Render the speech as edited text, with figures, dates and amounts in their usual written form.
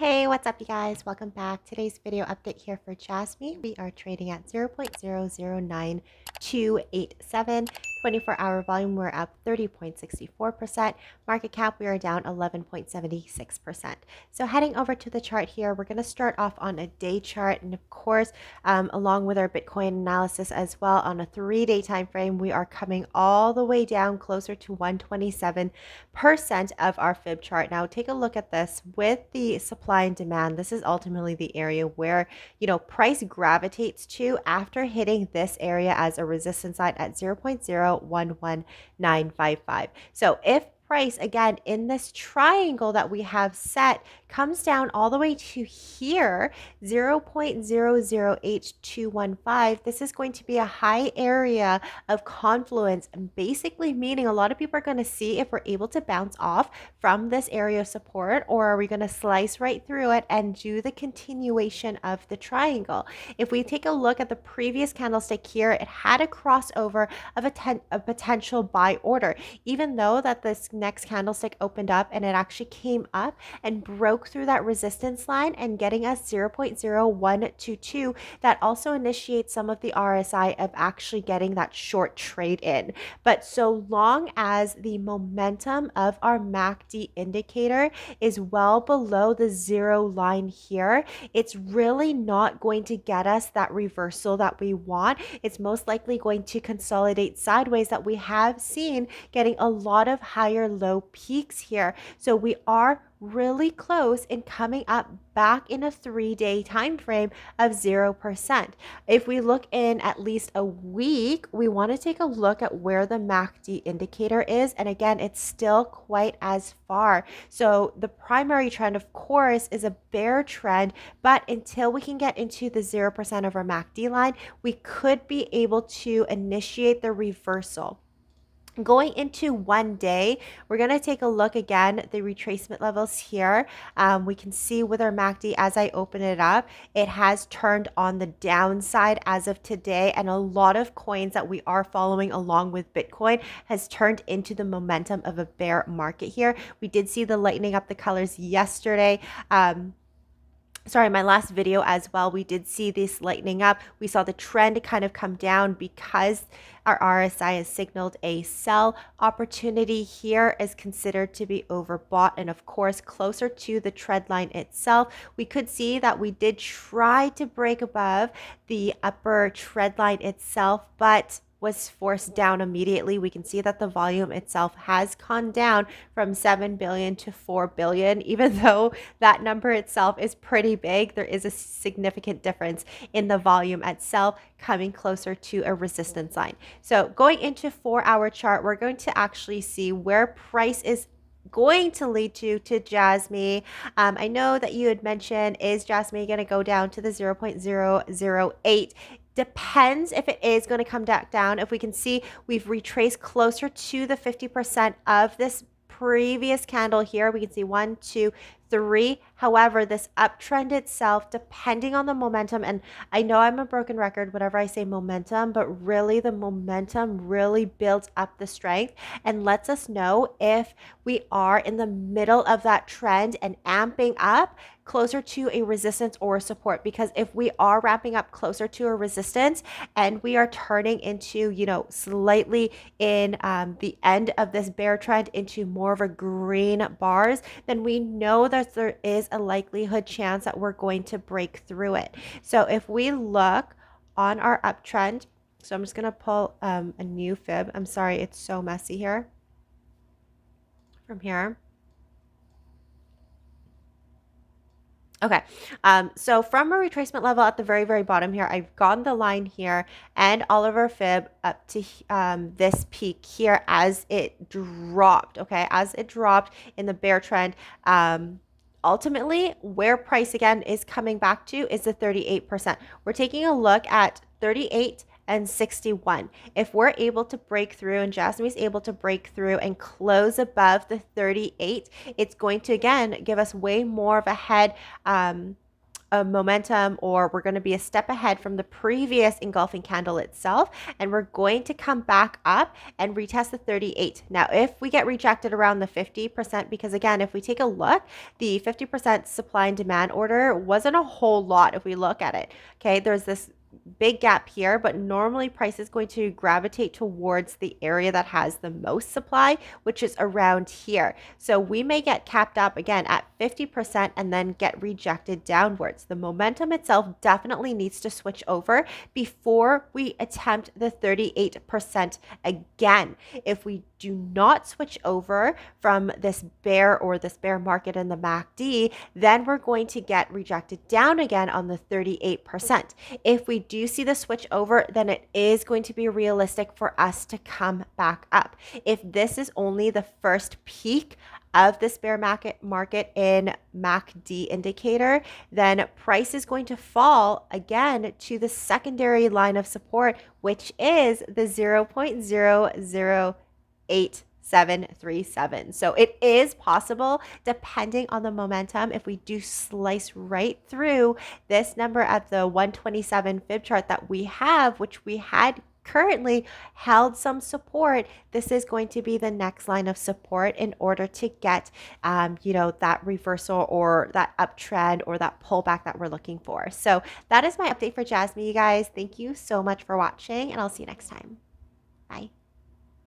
Hey, what's up, you guys? Welcome back. Today's video update here for Jasmy. We are trading at 0.009287. 24-hour volume, we're up 30.64%. Market cap, we are down 11.76%. So heading over to the chart here, we're going to start off on a day chart. And of course, along with our Bitcoin analysis as well, on a 3-day time frame, we are coming all the way down closer to 127% of our fib chart. Now take a look at this with the supply and demand. This is ultimately the area where price gravitates to after hitting this area as a resistance line at 0.011955. So if price again in this triangle that we have set comes down all the way to here, 0.008215, this is going to be a high area of confluence, and basically meaning a lot of people are going to see if we're able to bounce off from this area of support, or are we going to slice right through it and do the continuation of the triangle. If we take a look at the previous candlestick here, it had a crossover of a potential buy order, even though that this next candlestick opened up and it actually came up and broke through that resistance line and getting us 0.0122. That also initiates some of the RSI of actually getting that short trade in. But so long as the momentum of our MACD indicator is well below the zero line here, it's really not going to get us that reversal that we want. It's most likely going to consolidate sideways that we have seen, getting a lot of higher low peaks here. So we are really close in coming up back in a 3-day time frame of 0%. If we look in at least a week, we want to take a look at where the MACD indicator is. And again, it's still quite as far. So the primary trend, of course, is a bear trend, but until we can get into the 0% of our MACD line, we could be able to initiate the reversal. Going into 1 day, we're going to take a look again at the retracement levels here. We can see with our MACD, as I open it up, it has turned on the downside as of today, and a lot of coins that we are following along with Bitcoin has turned into the momentum of a bear market here. We did see the lightening up the colors yesterday. My last video as well, we did see this lightening up. We saw the trend kind of come down because our RSI has signaled a sell opportunity here is considered to be overbought. And of course, closer to the trend line itself, we could see that we did try to break above the upper trend line itself, but was forced down immediately. We can see that the volume itself has gone down from 7 billion to 4 billion. Even though that number itself is pretty big, there is a significant difference in the volume itself coming closer to a resistance line. So going into 4-hour chart, we're going to actually see where price is going to lead to Jasmy. I know that you had mentioned, is Jasmy going to go down to the 0.008? Depends if it is going to come back down. If we can see, we've retraced closer to the 50% of this previous candle here. We can see 1, 2, 3. However, this uptrend itself, depending on the momentum, and I know I'm a broken record whenever I say momentum, but really the momentum really builds up the strength and lets us know if we are in the middle of that trend and amping up closer to a resistance or a support. Because if we are wrapping up closer to a resistance and we are turning into, slightly in the end of this bear trend into more of a green bars, then we know that there is a likelihood chance that we're going to break through it. So if we look on our uptrend, so I'm just going to pull a new fib. I'm sorry, it's so messy here. From here. Okay, so from a retracement level at the very, very bottom here, I've gotten the line here and all of our fib up to this peak here as it dropped, okay? As it dropped in the bear trend, ultimately, where price again is coming back to is the 38%. We're taking a look at 38 and 61. If we're able to break through and Jasmy's able to break through and close above the 38, it's going to again give us way more of a head a momentum, or we're going to be a step ahead from the previous engulfing candle itself, and we're going to come back up and retest the 38. Now, if we get rejected around the 50%, because again, if we take a look, the 50% supply and demand order wasn't a whole lot if we look at it. Okay, there's this big gap here, but normally price is going to gravitate towards the area that has the most supply, which is around here. So we may get capped up again at 50% and then get rejected downwards. The momentum itself definitely needs to switch over before we attempt the 38% again. If we do not switch over from this bear or this bear market in the MACD, then we're going to get rejected down again on the 38%. If we do see the switch over, then it is going to be realistic for us to come back up. If this is only the first peak of this bear market in MACD indicator, then price is going to fall again to the secondary line of support, which is the 0.00837. So it is possible, depending on the momentum, if we do slice right through this number at the 127 fib chart that we have, which we had currently held some support, this is going to be the next line of support in order to get that reversal or that uptrend or that pullback that we're looking for. So that is my update for Jasmy, you guys. Thank you so much for watching, and I'll see you next time. Bye.